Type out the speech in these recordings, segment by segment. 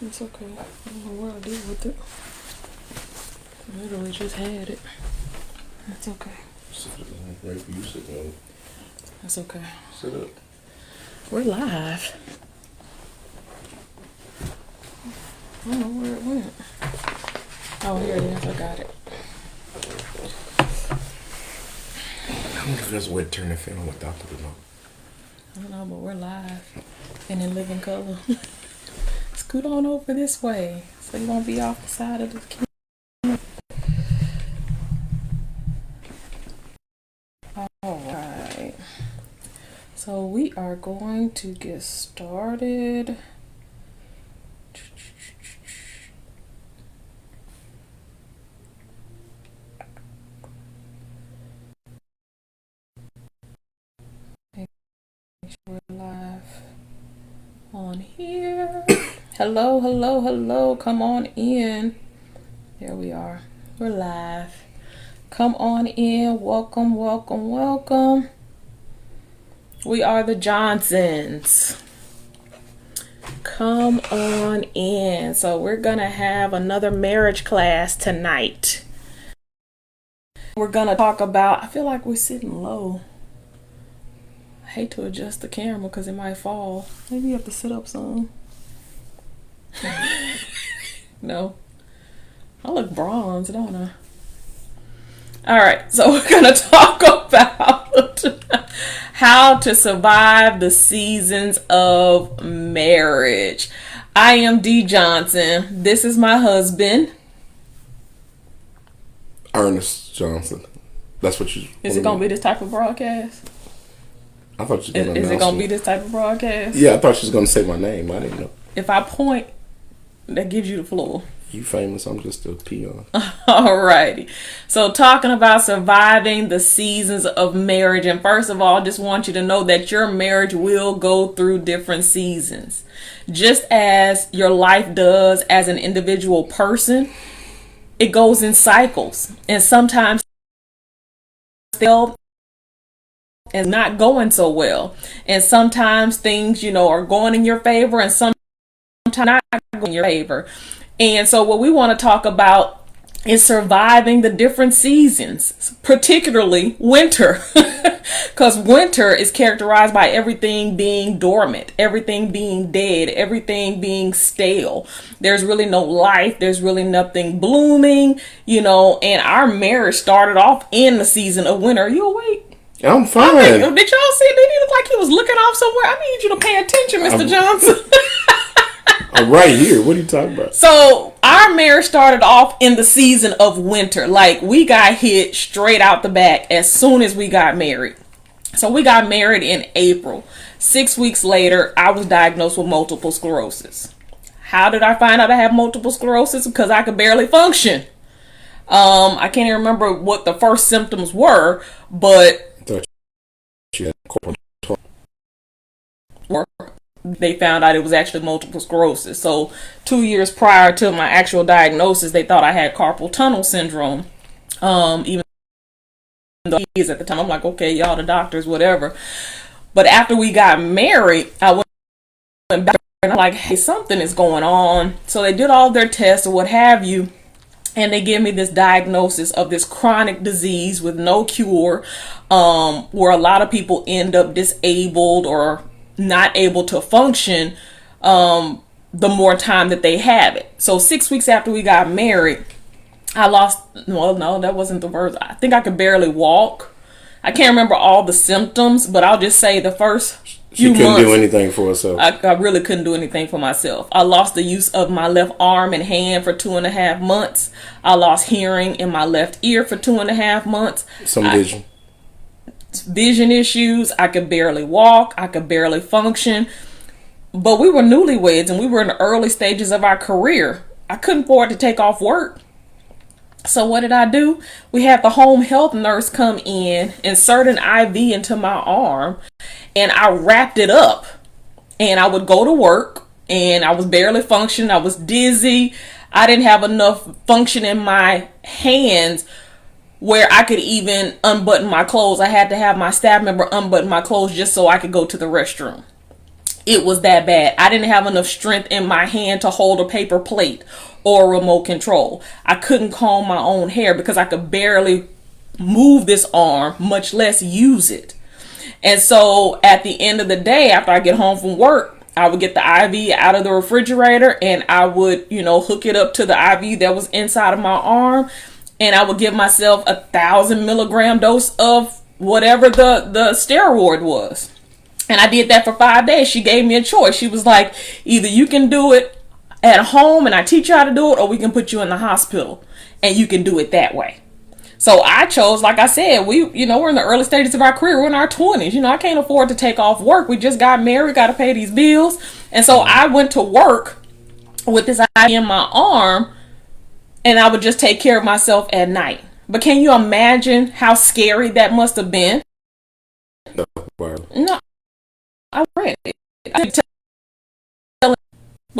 It's okay. I don't know what I did with it. I literally just had it. It's okay. Right for you sitting on it. That's okay. Sit up. We're live. I don't know where it went. Oh, here it is. I got it. I wonder if there's a way to turn the fan on without the remote. I don't know, but we're live and in living color. Scoot on over this way so you won't be off the side of the camera. Alright. So we are going to get started. We're live on here. Hello, hello, hello. Come on in. There we are. We're live. Come on in. Welcome, welcome, welcome. We are the Johnsons. Come on in. So we're going to have another marriage class tonight. We're going to talk about, I feel like we're sitting low. I hate to adjust the camera because it might fall. Maybe you have to sit up some. No. I look bronzed, don't I? Alright, so we're going to talk about how to survive the seasons of marriage. I am Dee Johnson. This is my husband. Ernest Johnson. That's what you... Is it going to be this type of broadcast? I thought you were going to Is it going to be this type of broadcast? Yeah, I thought she was going to say my name. I didn't know. If I point, that gives you the floor. You famous, I'm just a peon. Alrighty. So talking about surviving the seasons of marriage. And first of all, I just want you to know that your marriage will go through different seasons. Just as your life does as an individual person, it goes in cycles. And sometimes they'll and not going so well. And sometimes things, are going in your favor and sometimes not going in your favor. And so what we want to talk about is surviving the different seasons, particularly winter. Because winter is characterized by everything being dormant, everything being dead, everything being stale. There's really no life. There's really nothing blooming, and our marriage started off in the season of winter. Are you awake? I'm fine. Did y'all see? Did he look like he was looking off somewhere? I need you to pay attention, Mr. Johnson. I'm right here. What are you talking about? So our marriage started off in the season of winter. Like we got hit straight out the back as soon as we got married. So we got married in April. 6 weeks later, I was diagnosed with multiple sclerosis. How did I find out I have multiple sclerosis? Because I could barely function. I can't even remember what the first symptoms were, but they found out it was actually multiple sclerosis. So 2 years prior to my actual diagnosis, they thought I had carpal tunnel syndrome. Even though he is at the time, I'm like, okay, y'all the doctors, whatever. But after we got married, I went back and I'm like, hey, something is going on. So they did all their tests or what have you. And they gave me this diagnosis of this chronic disease with no cure, where a lot of people end up disabled or not able to function the more time that they have it. So 6 weeks after we got married, that wasn't the verse. I think I could barely walk. I can't remember all the symptoms, but I'll just say the first few months. She couldn't do anything for herself. I really couldn't do anything for myself. I lost the use of my left arm and hand for 2.5 months. I lost hearing in my left ear for 2.5 months. Vision issues. I could barely walk. I could barely function. But we were newlyweds and we were in the early stages of our career. I couldn't afford to take off work. So what did I do? We had the home health nurse come in, insert an IV into my arm, and I wrapped it up. And I would go to work, and I was barely functioning. I was dizzy. I didn't have enough function in my hands where I could even unbutton my clothes. I had to have my staff member unbutton my clothes just so I could go to the restroom. It was that bad. I didn't have enough strength in my hand to hold a paper plate or a remote control. I couldn't comb my own hair because I could barely move this arm, much less use it. And so at the end of the day, after I get home from work, I would get the IV out of the refrigerator and I would, hook it up to the IV that was inside of my arm. And I would give myself 1,000 milligram dose of whatever the steroid was. And I did that for 5 days. She gave me a choice. She was like, either you can do it at home and I teach you how to do it, or we can put you in the hospital and you can do it that way. So I chose, like I said, we're in the early stages of our career. We're in our 20s. I can't afford to take off work. We just got married, got to pay these bills. And so I went to work with this IV in my arm, and I would just take care of myself at night. But can you imagine how scary that must have been? No, I read it. Go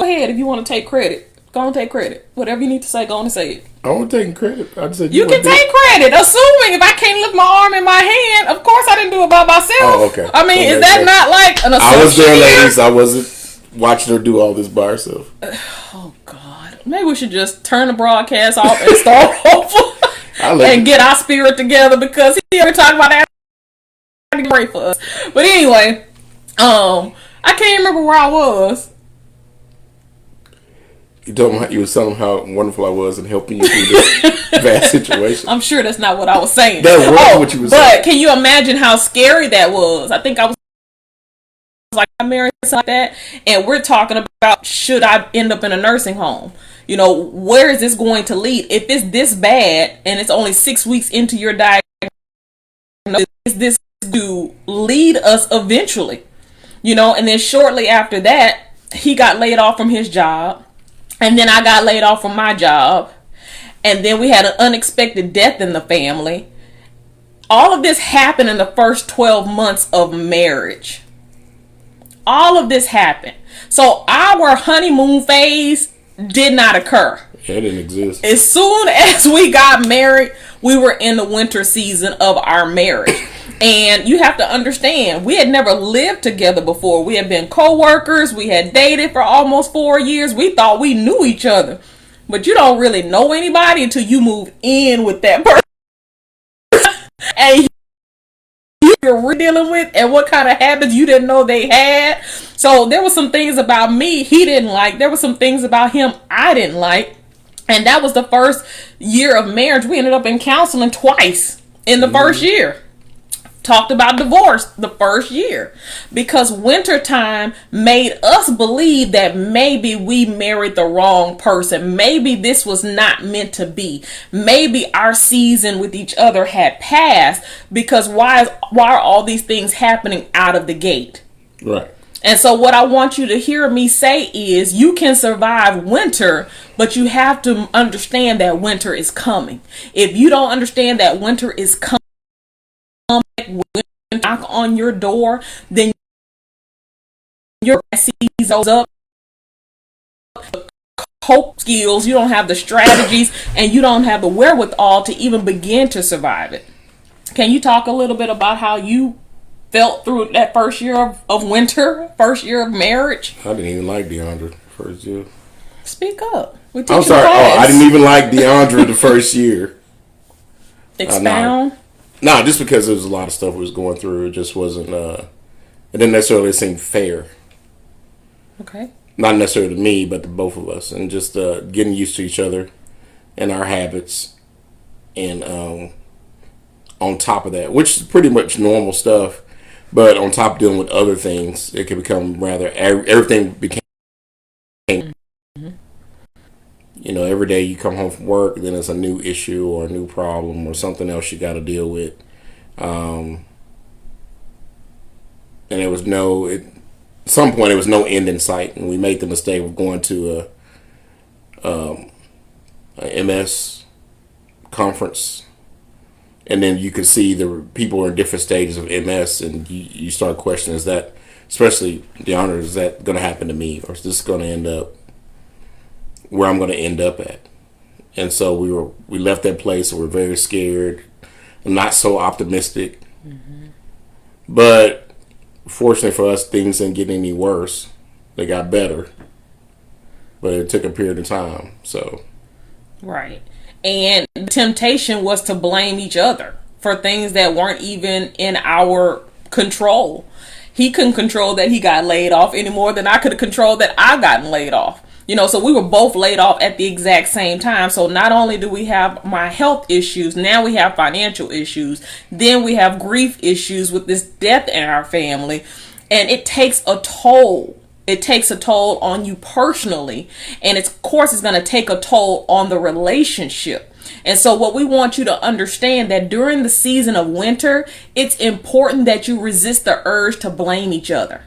ahead if you want to take credit. Go and take credit. Whatever you need to say, go on and say it. I won't take credit. I said you can take credit, assuming if I can't lift my arm in my hand, of course I didn't do it by myself. Oh, okay. I mean, is that not like an assumption? I was there, ladies. I wasn't watching her do all this by herself. Oh, God. Maybe we should just turn the broadcast off and start over and get our spirit together, because he ever talking about that. Great for us. But anyway, I can't remember where I was. You were telling how wonderful I was in helping you through this bad situation. I'm sure that's not what I was saying. That was what you were saying. But can you imagine how scary that was? I think I was like, I'm married, like that, and we're talking about, should I end up in a nursing home? Where is this going to lead? If it's this bad and it's only 6 weeks into your diagnosis, is this to lead us eventually? And then shortly after that, he got laid off from his job. And then I got laid off from my job. And then we had an unexpected death in the family. All of this happened in the first 12 months of marriage. All of this happened. So our honeymoon phase did not occur. Yeah, it didn't exist. As soon as we got married, we were in the winter season of our marriage. And you have to understand, we had never lived together before. We had been co-workers. We had dated for almost 4 years. We thought we knew each other. But you don't really know anybody until you move in with that person. And you're dealing with, and what kind of habits you didn't know they had. So there were some things about me he didn't like. There were some things about him I didn't like. And that was the first year of marriage. We ended up in counseling twice in the first year. Talked about divorce the first year, because wintertime made us believe that maybe we married the wrong person. Maybe this was not meant to be. Maybe our season with each other had passed, because why are all these things happening out of the gate? Right. And so what I want you to hear me say is, you can survive winter, but you have to understand that winter is coming. If you don't understand that winter is coming, knock on your door, then your sees up cope skills, you don't have the strategies, and you don't have the wherewithal to even begin to survive it. Can you talk a little bit about how you felt through that first year of winter, first year of marriage? I didn't even like DeAndre first year. Speak up. I'm sorry. I didn't even like DeAndre the first year. Expound. No, just because there was a lot of stuff we was going through. It just wasn't, it didn't necessarily seem fair. Okay. Not necessarily to me, but to both of us. And just getting used to each other and our habits. And on top of that, which is pretty much normal stuff, but on top of dealing with other things, it could become rather, everything became, every day you come home from work, then it's a new issue or a new problem or something else you got to deal with. And there was at some point, there was no end in sight. And we made the mistake of going to a MS conference. And then you could see the people in different stages of MS, and you start questioning, is that, especially DeAndre, is that going to happen to me? Or is this going to end up where I'm going to end up at? And so we left that place, and we're very scared, and not so optimistic. Mm-hmm. But fortunately for us, things didn't get any worse. They got better, but it took a period of time. So, right. And the temptation was to blame each other for things that weren't even in our control. He couldn't control that he got laid off any more than I could have controlled that I gotten laid off. So we were both laid off at the exact same time. So not only do we have my health issues, now we have financial issues. Then we have grief issues with this death in our family. And it takes a toll. It takes a toll on you personally. And of course, it's going to take a toll on the relationship. And so what we want you to understand that during the season of winter, it's important that you resist the urge to blame each other.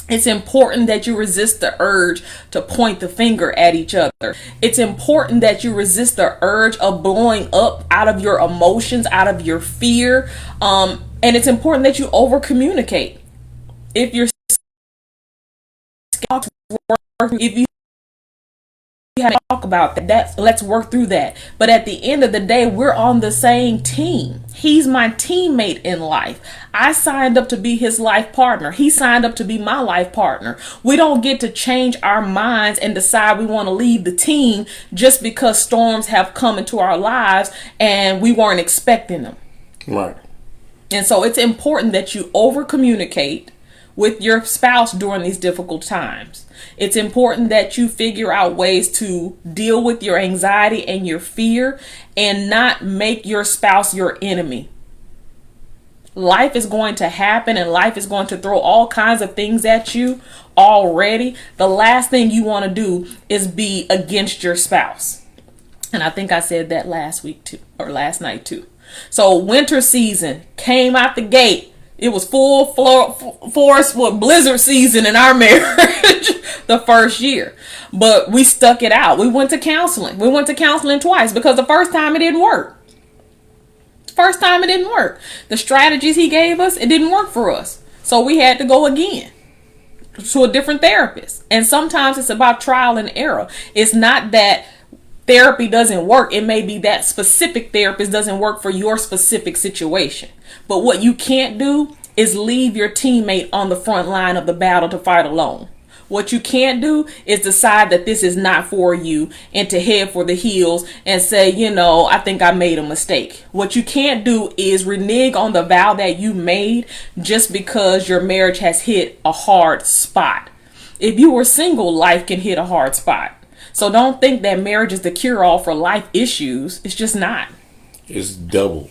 It's important that you resist the urge to point the finger at each other. It's important that you resist the urge of blowing up out of your emotions, out of your fear. And it's important that you over communicate. If you're if you have to talk about that, let's work through that. But at the end of the day, we're on the same team. He's my teammate in life. I signed up to be his life partner. He signed up to be my life partner. We don't get to change our minds and decide we want to leave the team just because storms have come into our lives and we weren't expecting them. Right. And so it's important that you over communicate with your spouse during these difficult times. It's important that you figure out ways to deal with your anxiety and your fear and not make your spouse your enemy. Life is going to happen and life is going to throw all kinds of things at you already. The last thing you want to do is be against your spouse. And I think I said that last night too. So winter season came out the gate. It was full force with blizzard season in our marriage the first year. But we stuck it out. We went to counseling. We went to counseling twice because the first time it didn't work. The strategies he gave us, it didn't work for us. So we had to go again to a different therapist. And sometimes it's about trial and error. It's not that therapy doesn't work. It may be that specific therapist doesn't work for your specific situation. But what you can't do is leave your teammate on the front line of the battle to fight alone. What you can't do is decide that this is not for you and to head for the hills and say, I think I made a mistake. What you can't do is renege on the vow that you made just because your marriage has hit a hard spot. If you were single, life can hit a hard spot. So don't think that marriage is the cure-all for life issues. It's just not. It's double.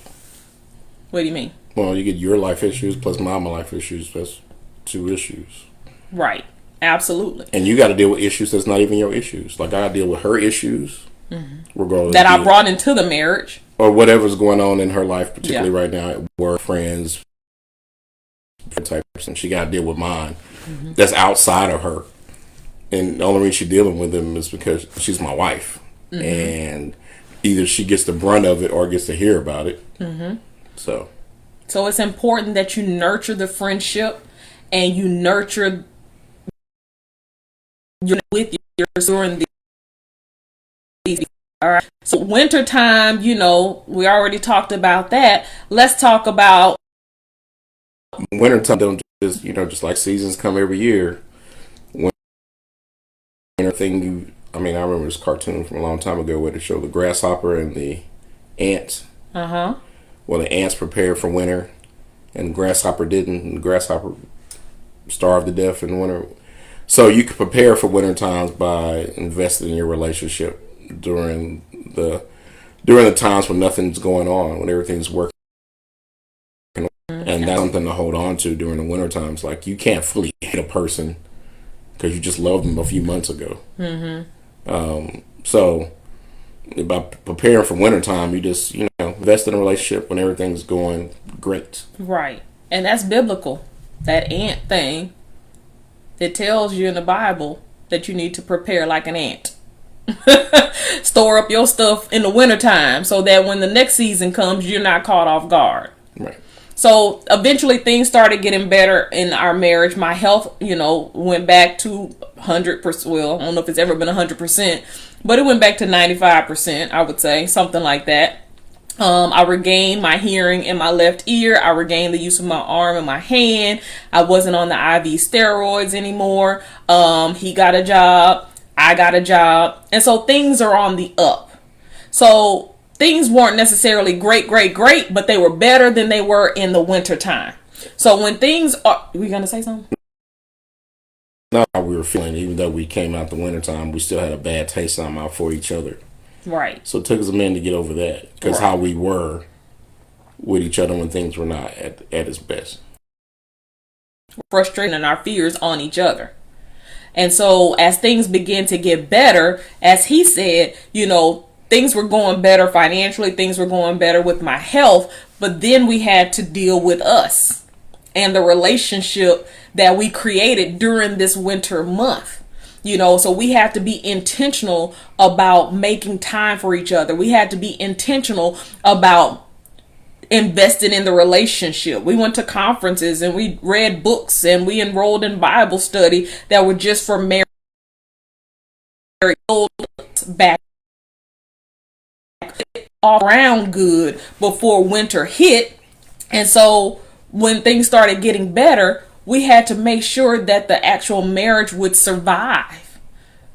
What do you mean? Well, you get your life issues plus my life issues. That's 2 issues. Right. Absolutely. And you got to deal with issues that's not even your issues. Like, I got to deal with her issues. Regardless that I brought into the marriage. Or whatever's going on in her life, particularly right now at work, friends, type person. She got to deal with mine. That's outside of her. And the only reason she's dealing with them is because she's my wife. And either she gets the brunt of it or gets to hear about it. So it's important that you nurture the friendship and you nurture with your during the all right. So wintertime, we already talked about that. Let's talk about wintertime. Don't just like seasons come every year. Winter thing. I remember this cartoon from a long time ago where they showed the grasshopper and the ants. Well, the ants prepared for winter, and the grasshopper didn't. And the grasshopper starved to death in winter. So you can prepare for winter times by investing in your relationship during the times when nothing's going on, when everything's working. And that's something to hold on to during the winter times. Like, you can't fully hate a person because you just loved them a few months ago. So by preparing for winter time, you just invest in a relationship when everything's going great. Right. And that's biblical. That ant thing. It tells you in the Bible that you need to prepare like an ant. Store up your stuff in the wintertime so that when the next season comes, you're not caught off guard. Right. So eventually things started getting better in our marriage. My health, went back to 100%. Well, I don't know if it's ever been 100%, but it went back to 95%, I would say, something like that. I regained my hearing in my left ear. I regained the use of my arm and my hand. I wasn't on the IV steroids anymore. He got a job. I got a job. And so things are on the up. So things weren't necessarily great, but they were better than they were in the winter time. So when things are, we going to say something? Not how we were feeling, even though we came out the wintertime, we still had a bad taste in our mouth for each other. Right. So it took us a minute to get over that, because how we were with each other when things were not at its best. Frustrating our fears on each other. And so as things began to get better, as he said, you know, things were going better financially, things were going better with my health, but then we had to deal with us and the relationship that we created during this winter month. You know, so we had to be intentional about making time for each other. We had to be intentional about investing in the relationship. We went to conferences and we read books and we enrolled in Bible study that were just for married back all around good before winter hit. And so when things started getting better, we had to make sure that the actual marriage would survive,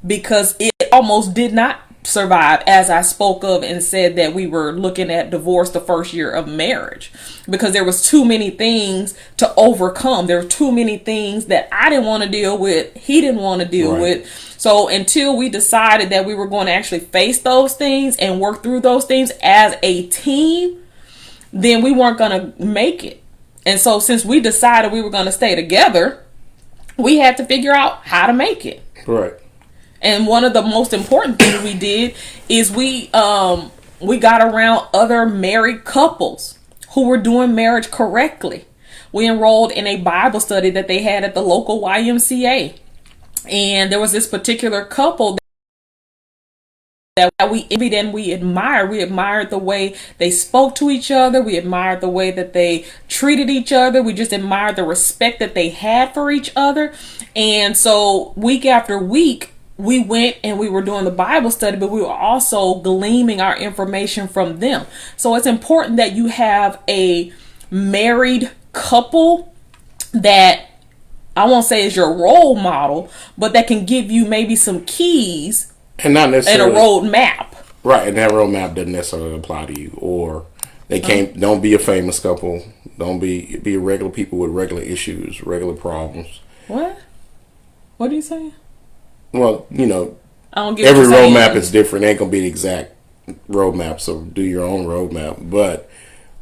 because it almost did not survive, as I spoke of and said that we were looking at divorce the first year of marriage, because there was too many things to overcome. There were too many things that I didn't want to deal with, he didn't want to deal with. So until we decided that we were going to actually face those things and work through those things as a team, then we weren't going to make it. And so since we decided we were going to stay together, we had to figure out how to make it. Right. And one of the most important things we did is we got around other married couples who were doing marriage correctly. We enrolled in a Bible study that they had at the local YMCA. And there was this particular couple that we envied and we admired. We admired the way they spoke to each other. We admired the way that they treated each other. We just admired the respect that they had for each other. And so week after week, we went and we were doing the Bible study, but we were also gleaming our information from them. So it's important that you have a married couple that, I won't say is your role model, but that can give you maybe some keys and not necessarily and a roadmap. Right, and that roadmap doesn't necessarily apply to you. Or they can't. Don't be a famous couple. Don't be regular people with regular issues, regular problems. What? What are you saying? Well, you know, I don't get every roadmap is different. It ain't gonna be the exact roadmap, so do your own roadmap. But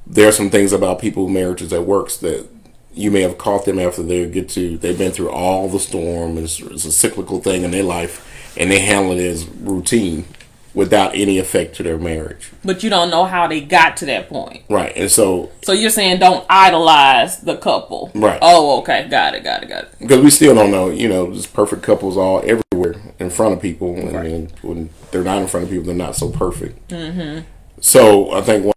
there are some things about people's marriages that works that you may have caught them after they've been through all the storm. It's a cyclical thing in their life, and they handle it as routine without any effect to their marriage. But you don't know how they got to that point. Right. And so you're saying don't idolize the couple. Right. Oh, okay. Got it. Because we still don't know, you know, there's perfect couples all everywhere in front of people. And when they're not in front of people, they're not so perfect. Mm-hmm. So I think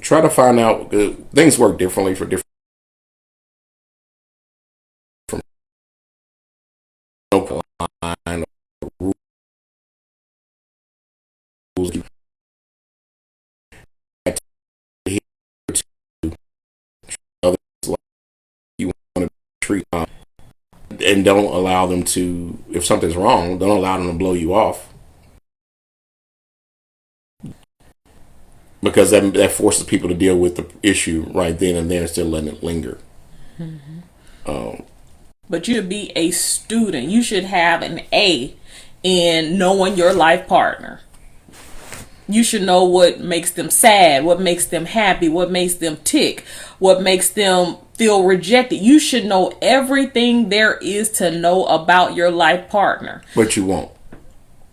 try to find out, things work differently for different line or rules you want to treat and don't allow them to, if something's wrong, don't allow them to blow you off, because that forces people to deal with the issue right then and there instead of letting it linger. Mm-hmm. But you should be a student. You should have an A in knowing your life partner. You should know what makes them sad, what makes them happy, what makes them tick, what makes them feel rejected. You should know everything there is to know about your life partner. But you won't.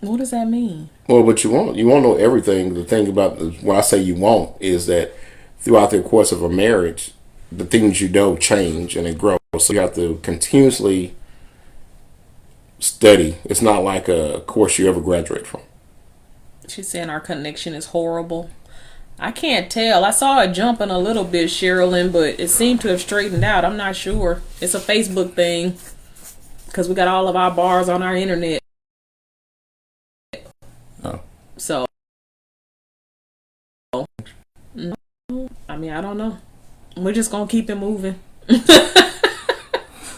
What does that mean? Well, but you won't know everything. The thing about when I say you won't is that throughout the course of a marriage, the things you know change and they grow. So you have to continuously study. It's not like a course you ever graduate from. She's saying our connection is horrible. I can't tell. I saw it jumping a little bit, Sherilyn, but it seemed to have straightened out. I'm not sure. It's a Facebook thing. because we got all of our bars on our internet. Oh. So, no, I mean, I don't know. We're just gonna keep it moving.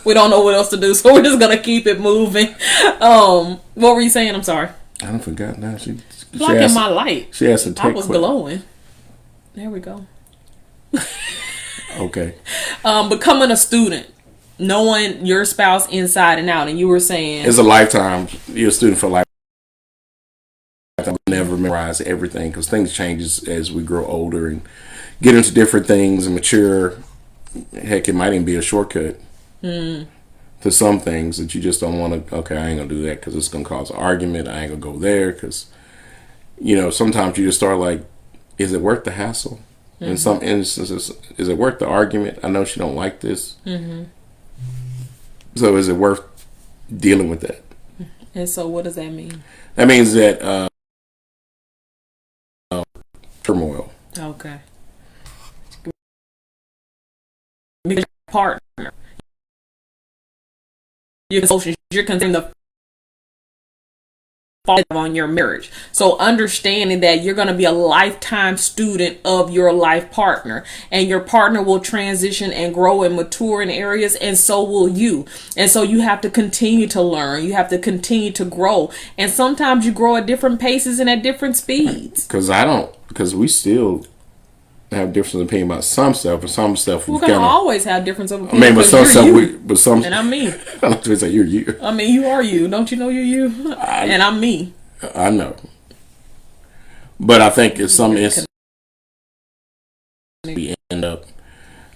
We don't know what else to do, so we're just gonna keep it moving. What were you saying? I'm sorry. I don't forgot now. She Blocking asked, my light. She asked to take I was glowing. There we go. Okay. Becoming a student, knowing your spouse inside and out, and you were saying it's a lifetime. You're a student for life. I'll never memorize everything because things changes as we grow older and get into different things and mature. Heck, it might even be a shortcut to some things that you just don't want to. Okay, I ain't gonna do that because it's gonna cause an argument. I ain't gonna go there because sometimes you just start like, is it worth the hassle? In some instances, is it worth the argument? I know she don't like this. So is it worth dealing with that? And so what does that mean? That means that turmoil. Okay. Because your partner, you're considering the on your marriage. So understanding that you're going to be a lifetime student of your life partner, and your partner will transition and grow and mature in areas, and so will you. And so you have to continue to learn. You have to continue to grow. And sometimes you grow at different paces and at different speeds. Because we still have difference of opinion about some stuff, and some stuff we're gonna always have difference of opinion. I mean, but some stuff and I'm me. I don't to say you're you. I mean, you are you. Don't you know you're you? And I'm me. I know. But I think it's some instances we end up.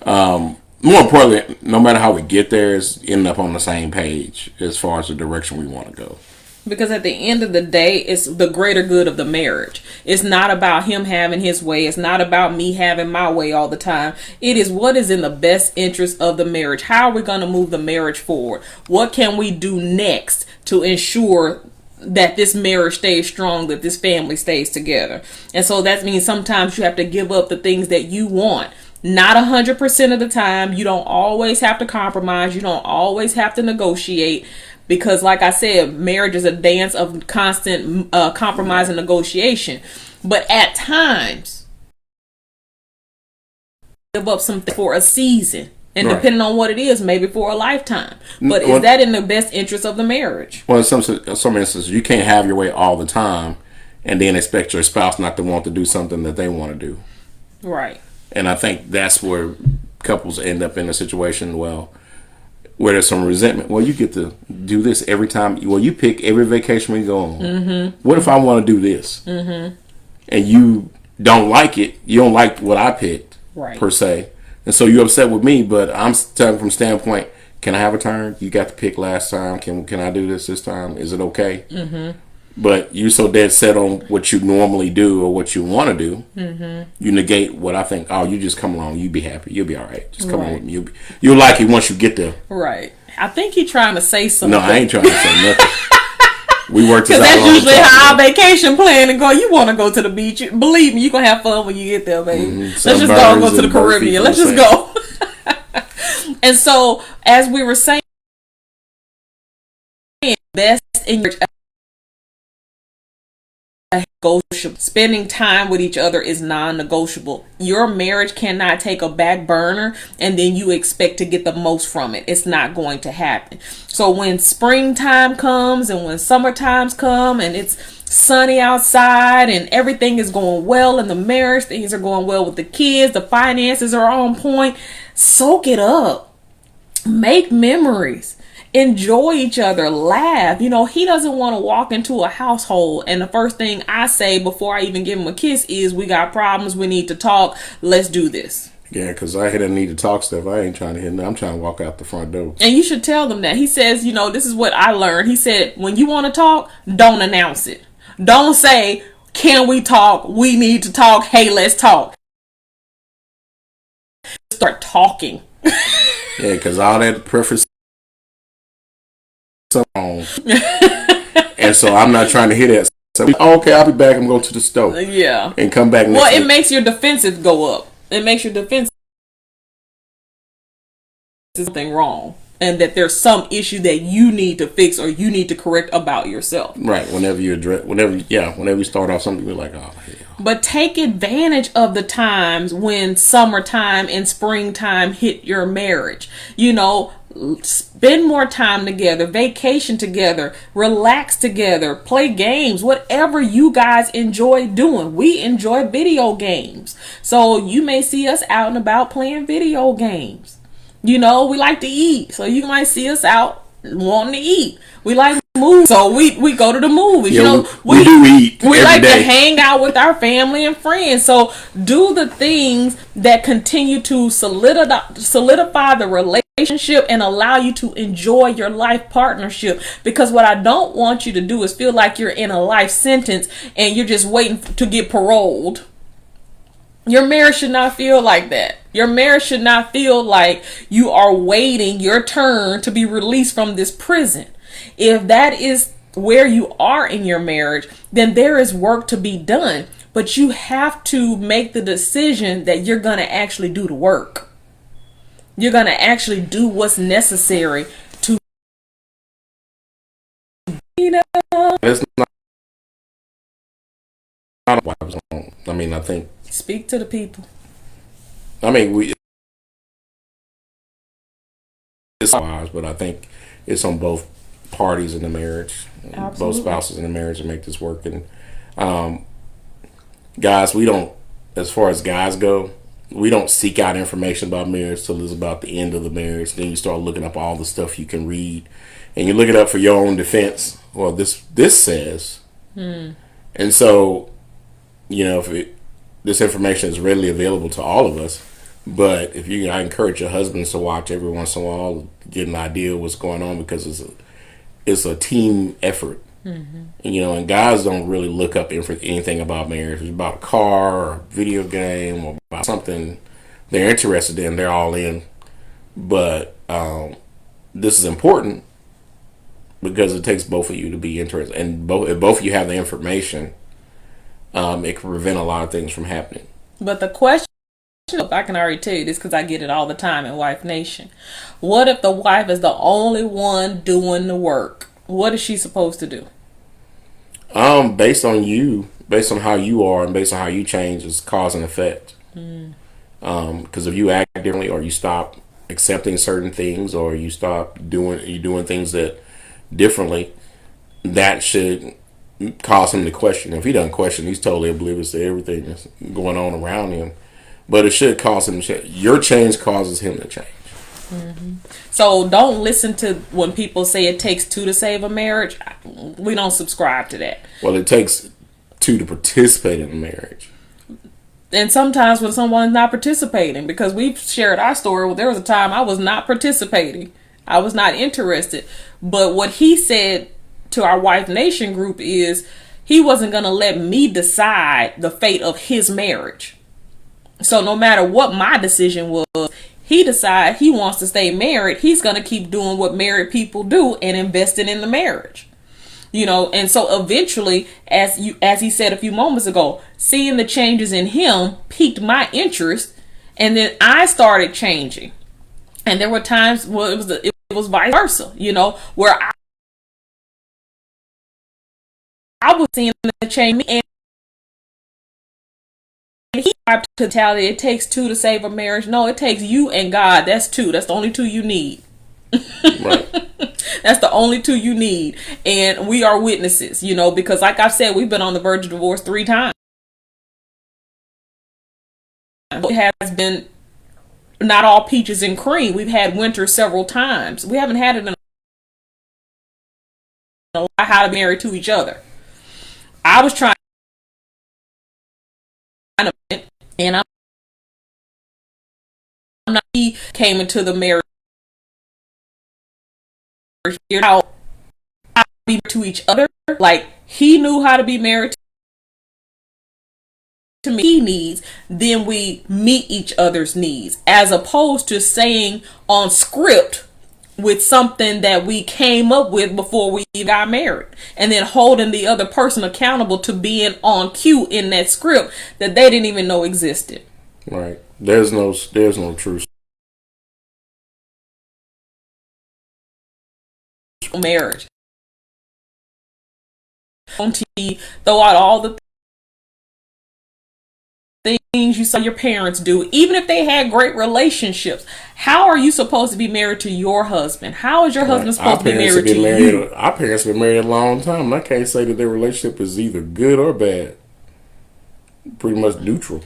More importantly, no matter how we get there, is end up on the same page as far as the direction we want to go. Because at the end of the day, it's the greater good of the marriage. It's not about him having his way. It's not about me having my way all the time. It is what is in the best interest of the marriage. How are we going to move the marriage forward? What can we do next to ensure that this marriage stays strong, that this family stays together? And so that means sometimes you have to give up the things that you want. Not 100% of the time. You don't always have to compromise. You don't always have to negotiate. Because like I said, marriage is a dance of constant compromise and negotiation. But at times, give up something for a season. And depending on what it is, maybe for a lifetime. But is that in the best interest of the marriage? Well, in some instances, you can't have your way all the time and then expect your spouse not to want to do something that they want to do. Right. And I think that's where couples end up in a situation, where there's some resentment. Well, you get to do this every time. Well, you pick every vacation we go on. Mm-hmm. What if I want to do this? Mm-hmm. And you don't like it. You don't like what I picked, per se. And so you're upset with me, but I'm telling from standpoint, can I have a turn? You got to pick last time. Can I do this time? Is it okay? Mm-hmm. But you're so dead set on what you normally do or what you want to do. Mm-hmm. You negate what I think. Oh, you just come along. You be happy. You'll be all right. Just come on with me. You'll like it once you get there. Right. I think he's trying to say something. No, I ain't trying to say nothing. We work this out. Because that's usually how our vacation plan and go. You want to go to the beach. Believe me, you're going to have fun when you get there, baby. Mm-hmm. Let's just go to the Caribbean. Let's just go. And so, as we were saying, best in your negotiable. Spending time with each other is non-negotiable. Your marriage cannot take a back burner and then you expect to get the most from it. It's not going to happen. So when springtime comes and when summertimes come and it's sunny outside and everything is going well in the marriage, things are going well with the kids, the finances are on point, soak it up. Make memories. Enjoy each other, laugh. He doesn't want to walk into a household and the first thing I say before I even give him a kiss is, we got problems, we need to talk, let's do this. Yeah, because I hear that need to talk stuff. I ain't trying to hear that. I'm trying to walk out the front door. And you should tell them that. He says, this is what I learned. He said, when you want to talk, don't announce it. Don't say, can we talk? We need to talk. Hey, let's talk. Start talking. Yeah, because all that preference on. And so I'm not trying to hear that. So, okay, I'll be back. I'm going to the store. Yeah. And come back next week. It makes your defensive go up. It makes your defensive something wrong. and that there's some issue that you need to fix or you need to correct about yourself. Right. Whenever you start off something, you're like, oh, hell. But take advantage of the times when summertime and springtime hit your marriage. You know, spend more time together, vacation together, relax together, play games, whatever you guys enjoy doing. We enjoy video games. So you may see us out and about playing video games. You know, we like to eat. So you might see us out wanting to eat. We like movies, so we go to the movies. Yeah, you know, we do eat. We like day. to hang out with our family and friends. So do the things that continue to solidify the relationship and allow you to enjoy your life partnership. Because what I don't want you to do is feel like you're in a life sentence and you're just waiting to get paroled. Your marriage should not feel like that. Your marriage should not feel like you are waiting your turn to be released from this prison. If that is where you are in your marriage, then there is work to be done. But you have to make the decision that you're going to actually do the work. You're going to actually do what's necessary to. It's not. I mean, I think. Speak to the people. I mean, it's ours, but I think it's on both parties in the marriage, Absolutely. Both spouses in the marriage, to make this work. And guys, we don't, as far as guys go, we don't seek out information about marriage till it's about the end of the marriage. Then you start looking up all the stuff you can read, and you look it up for your own defense. Well, this says, and so, you know, this information is readily available to all of us. But I encourage your husbands to watch every once in a while, get an idea of what's going on, because it's a team effort. Mm-hmm. And, you know, and guys don't really look up anything about marriage. It's about a car or a video game or about something they're interested in. They're all in. But this is important because it takes both of you to be interested. And if both of you have the information, it can prevent a lot of things from happening. But the question, I can already tell you this because I get it all the time in Wife Nation. What if the wife is the only one doing the work? What is she supposed to do? Based on how you are, and based on how you change, is cause and effect. Because if you act differently, or you stop accepting certain things, or you stop doing things that differently, that should cause him to question. If he doesn't question, he's totally oblivious to everything that's going on around him. But it should cause him to change. Your change causes him to change. Mm-hmm. So don't listen to when people say it takes two to save a marriage. We don't subscribe to that. Well, it takes two to participate in a marriage. And sometimes when someone's not participating, because we've shared our story, there was a time I was not participating. I was not interested. But what he said to our Wife Nation group is he wasn't going to let me decide the fate of his marriage. So no matter what my decision was, he decided he wants to stay married. He's going to keep doing what married people do and investing in the marriage. You know, and so eventually, as he said a few moments ago, seeing the changes in him piqued my interest, and then I started changing. And there were times where it was vice versa, you know, where I was seeing the change, and he totality. It takes two to save a marriage. No, it takes you and God. That's two. That's the only two you need. Right. That's the only two you need. And we are witnesses, you know, because like I've said, we've been on the verge of divorce 3 times. It has been not all peaches and cream. We've had winter several times. We haven't had it in a lot how to marry to each other. I was trying, and I'm not. He came into the marriage how to be married to each other. Like he knew how to be married to me. He needs. Then we meet each other's needs, as opposed to saying on script with something that we came up with before we got married, and then holding the other person accountable to being on cue in that script that they didn't even know existed. Right. There's no truth. marriage. Throw out all the things you saw your parents do, even if they had great relationships. How are you supposed to be married to your husband? How is your husband supposed to be married to you? Our parents have been married a long time, and I can't say that their relationship is either good or bad. Pretty much neutral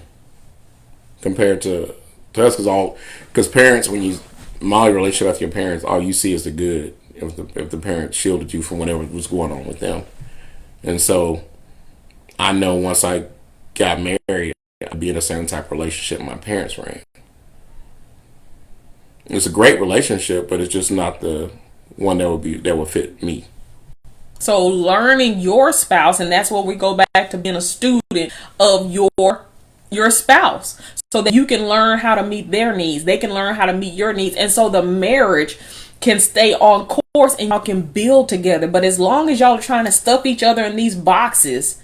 compared to us, because parents, when you model your relationship with your parents, all you see is the good. If the parents shielded you from whatever was going on with them, and so I know once I got married, I'd be in the same type of relationship my parents were in. It's a great relationship, but it's just not the one that would fit me. So learning your spouse, and that's where we go back to being a student of your spouse, so that you can learn how to meet their needs. They can learn how to meet your needs, and so the marriage can stay on course and y'all can build together. But as long as y'all are trying to stuff each other in these boxes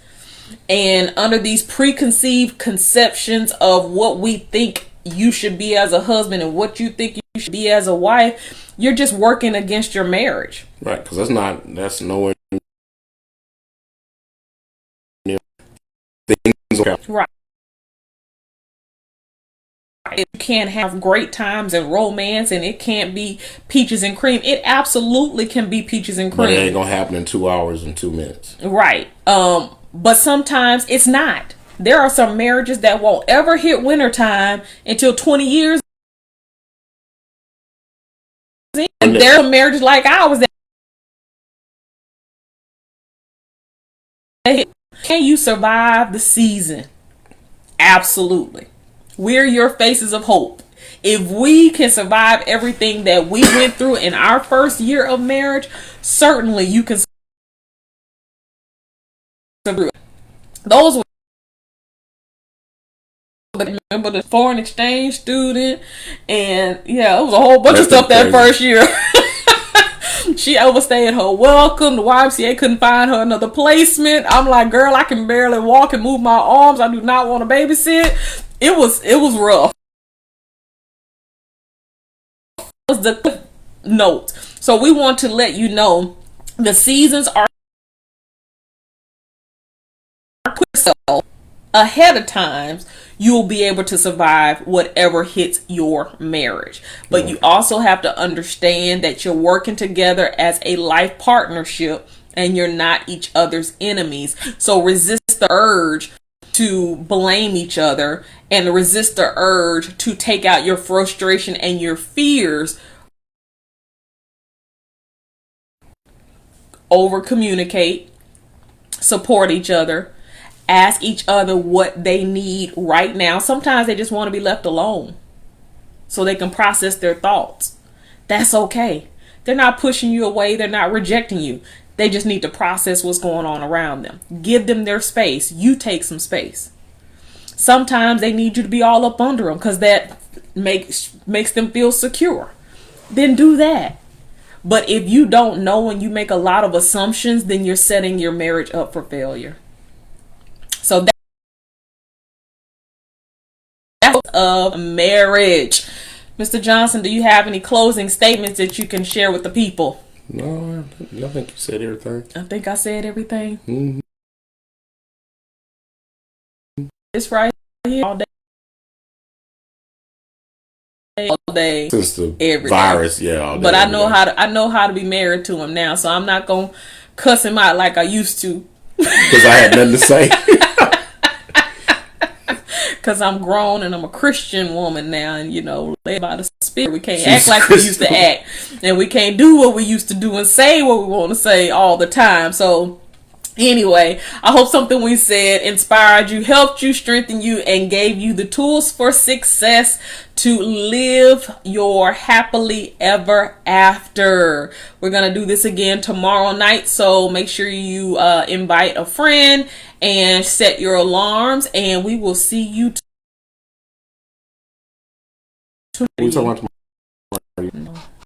and under these preconceived conceptions of what we think you should be as a husband and what you think you should be as a wife, you're just working against your marriage. Right, because that's nowhere near things. Right. You can't have great times and romance, and it can't be peaches and cream. It absolutely can be peaches and cream. But it ain't gonna happen in 2 hours and 2 minutes. Right. But sometimes it's not. There are some marriages that won't ever hit wintertime until 20 years. And there are marriages like ours that can you survive the season? Absolutely. We're your faces of hope. If we can survive everything that we went through in our first year of marriage, certainly you can survive. Those were, remember, the foreign exchange student, and yeah, it was a whole bunch of stuff that first year. She overstayed her welcome. The YMCA couldn't find her another placement. I'm like, girl, I can barely walk and move my arms. I do not want to babysit. It was rough. It was the note. So we want to let you know the seasons are quick, so ahead of times you'll be able to survive whatever hits your marriage. But you also have to understand that you're working together as a life partnership and you're not each other's enemies. So resist the urge to blame each other and resist the urge to take out your frustration and your fears. Over communicate, support each other, ask each other what they need right now. Sometimes they just want to be left alone so they can process their thoughts. That's okay. They're not pushing you away. They're not rejecting you. They just need to process what's going on around them. Give them their space. You take some space. Sometimes they need you to be all up under them because that makes them feel secure. Then do that. But if you don't know and you make a lot of assumptions, then you're setting your marriage up for failure. So that's of marriage. Mr. Johnson, do you have any closing statements that you can share with the people? No, I think you said everything. I think I said everything. Mm-hmm. It's right here all day. Since the every virus, day. Yeah. All day, but I know how to be married to him now, so I'm not gonna cuss him out like I used to. Because I had nothing to say. Because I'm grown and I'm a Christian woman now, and led by the Spirit, we can't act like we used to act, and we can't do what we used to do and say what we want to say all the time. So anyway, I hope something we said inspired you, helped you, strengthened you, and gave you the tools for success to live your happily ever after. We're going to do this again tomorrow night, so make sure you invite a friend and set your alarms, and we will see you tomorrow.